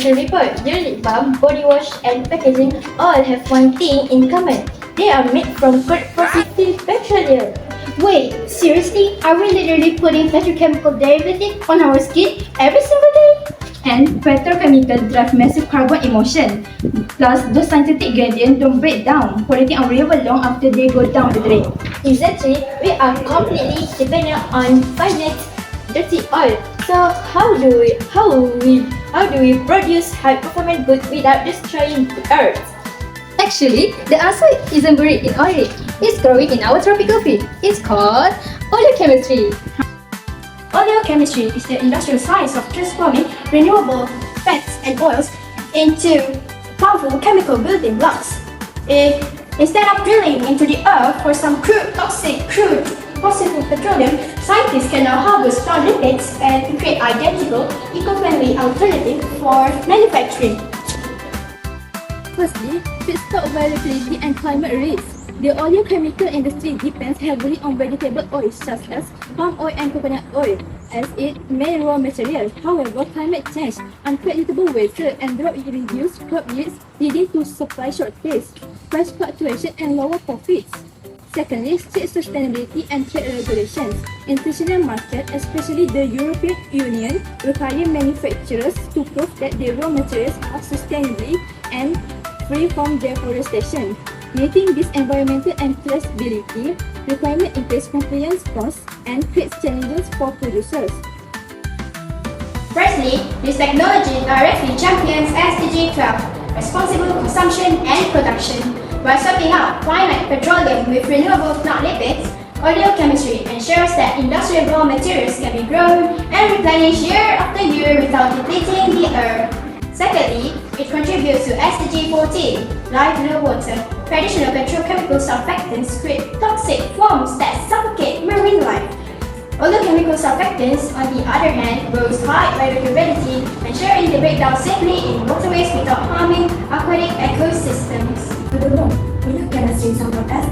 the report, the lip balm, body wash, and packaging all have one thing in common. They are made from positive petroleum. Wait, seriously? Are we literally putting petrochemical derivative on our skin every single day? And petrochemical drive massive carbon emission. Plus, those synthetic gradients don't break down, polluting our river long after they go down the drain. Exactly, we are completely dependent on finite dirty oil. So how do we produce high performance goods without destroying the earth? Actually, the answer isn't buried in oil. It's growing in our tropical field. It's called oleochemistry. Oleochemistry is the industrial science of transforming renewable fats and oils into powerful chemical building blocks. Instead of drilling into the earth for some toxic fossil petroleum, scientists can now harvest plant lipids and create identical, eco-friendly alternatives for manufacturing. Firstly, feedstock availability and climate risk. The oleochemical industry depends heavily on vegetable oils such as palm oil and coconut oil as its main raw material. However, climate change, unpredictable weather, and drought reduce crop yields, leading to supply shortage, price fluctuation, and lower profits. Secondly, strict sustainability and trade regulations. International markets, especially the European Union, require manufacturers to prove that their raw materials are sustainably and free from deforestation. Meeting this environmental and traceability requirement increase compliance costs and creates challenges for producers. Firstly, this technology directly champions Wsdg 12, responsible consumption and production. By swapping out finite petroleum with renewable plant lipids, oleochemistry ensures that industrial raw materials can be grown and replenished year after year without depleting the earth. Secondly, it contributes to Wsdg 14, life in the water. Traditional petrochemical surfactants create toxic foams that suffocate marine life. Oleochemical surfactants, on the other hand, boast high biodegradability, ensuring they break down safely in waterways without harming aquatic ecosystems. Furthermore, oleochemistry supports as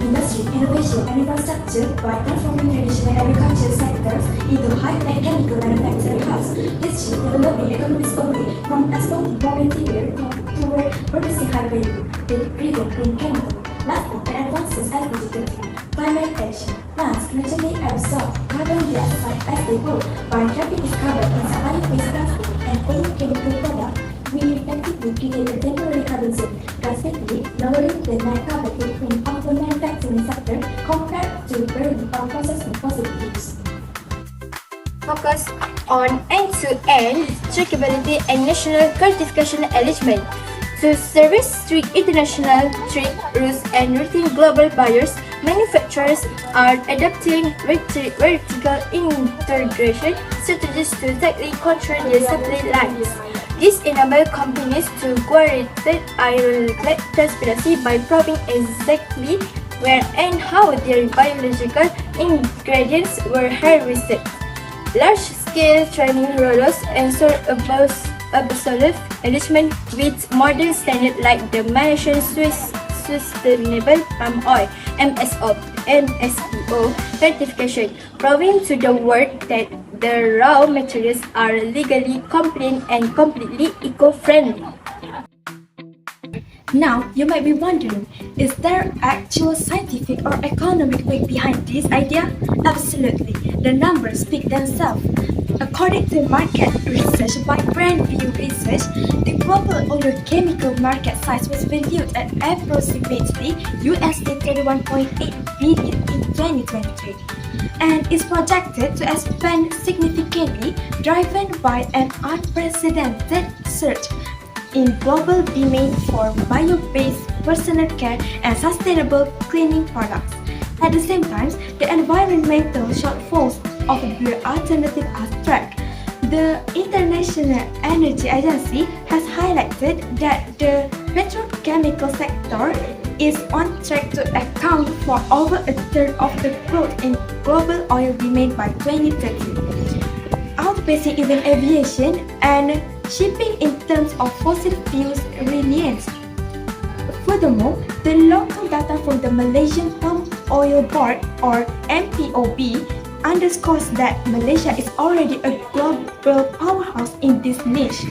industry, innovation, and infrastructure by transforming traditional agricultural sectors into high-tech chemical manufacturing hubs. This shift developing economies only from exporting raw material toward producing high-value, driven clean chemical. Lastly, the advances as digital climate action. Plants naturally absorb carbon dioxide as they grow. By trapping this carbon in supplying waste plastic and any chemical product, we effectively create a temporary carbon sink, drastically lowering the net carbon footprint of the manufacturing sector compared to burning or processing fossil fuels. Focus on end-to-end traceability and national certification eligibility. To service strict international trade rules and routine global buyers, manufacturers are adopting vertical integration strategies to tightly control their supply lines. This enables companies to guarantee ironclad transparency by probing exactly where and how their biological ingredients were harvested. Large-scale training rollouts ensure absolute alignment with modern standards like the Malaysian Sustainable Palm Oil (MSO) certification, proving to the world that the raw materials are legally compliant and completely eco-friendly. Now, you might be wondering, is there actual scientific or economic weight behind this idea? Absolutely, the numbers speak themselves. According to market research by Brandview Research, the global oleochemical market size was valued at approximately $31.8 billion in 2023 and is projected to expand significantly, driven by an unprecedented surge in global demand for bio-based personal care and sustainable cleaning products. At the same time, the environmental shortfalls of the alternative are tracked. The International Energy Agency has highlighted that the petrochemical sector is on track to account for over a third of the growth in global oil demand by 2030, outpacing even aviation and shipping in terms of fossil fuels reliance. Furthermore, the local data from the Malaysian Palm Oil Board, or MPOB, underscores that Malaysia is already a global powerhouse in this niche.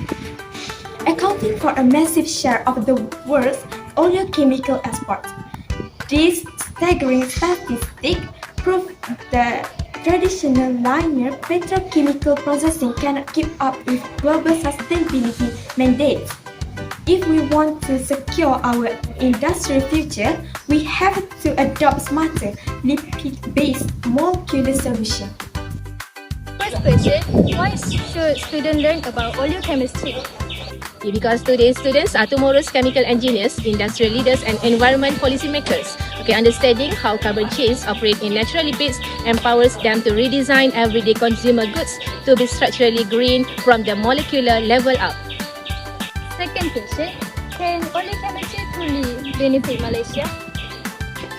accounting for a massive share of the world's oleochemical exports. These staggering statistics prove that traditional linear petrochemical processing cannot keep up with global sustainability mandates. If we want to secure our industrial future, we have to adopt smarter lipid-based molecular solutions. First question, why should students learn about oleochemistry? Because today's students are tomorrow's chemical engineers, industrial leaders and environment policymakers. Understanding how carbon chains operate in natural lipids empowers them to redesign everyday consumer goods to be structurally green from the molecular level up. Second question, can oleochemistry truly benefit Malaysia?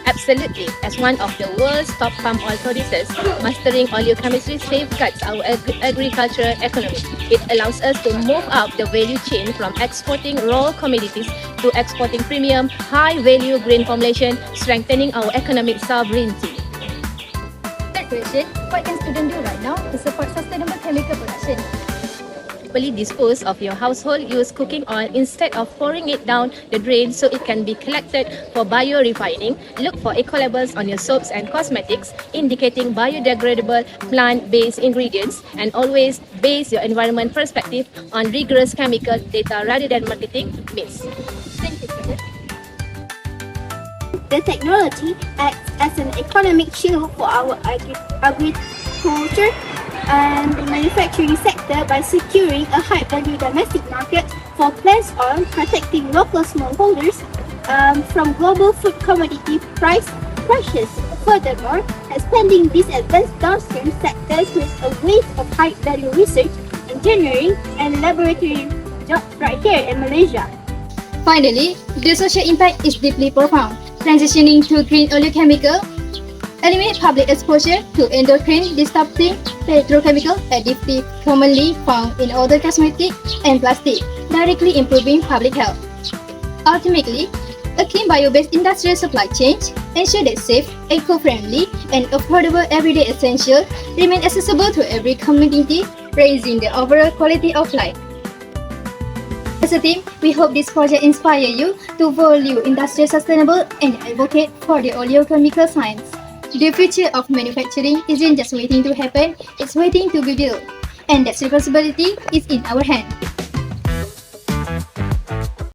Absolutely. As one of the world's top palm oil producers, mastering oleochemistry safeguards our agricultural economy. It allows us to move up the value chain from exporting raw commodities to exporting premium, high-value green formulation, strengthening our economic sovereignty. Third question, what can students do right now to support sustainable chemical production? Properly dispose of your household used cooking oil instead of pouring it down the drain so it can be collected for biorefining. Look for eco-labels on your soaps and cosmetics indicating biodegradable plant-based ingredients, and always base your environment perspective on rigorous chemical data rather than marketing myths. Thank you, students. The technology acts as an economic shield for our agriculture and the manufacturing sector by securing a high-value domestic market for plant oil, protecting local smallholders from global food commodity price pressures. Furthermore, expanding these advanced downstream sectors with a wave of high-value research, engineering, and laboratory jobs right here in Malaysia. Finally, the social impact is deeply profound. Transitioning to green oleochemical eliminate public exposure to endocrine disrupting petrochemical additives commonly found in other cosmetics and plastic, directly improving public health. Ultimately, a clean bio-based industrial supply chain ensures that safe, eco-friendly, and affordable everyday essentials remain accessible to every community, raising the overall quality of life. As a team, we hope this project inspires you to value industrial sustainable and advocate for the oleochemical science. The future of manufacturing isn't just waiting to happen, it's waiting to be built. And that responsibility is in our hands.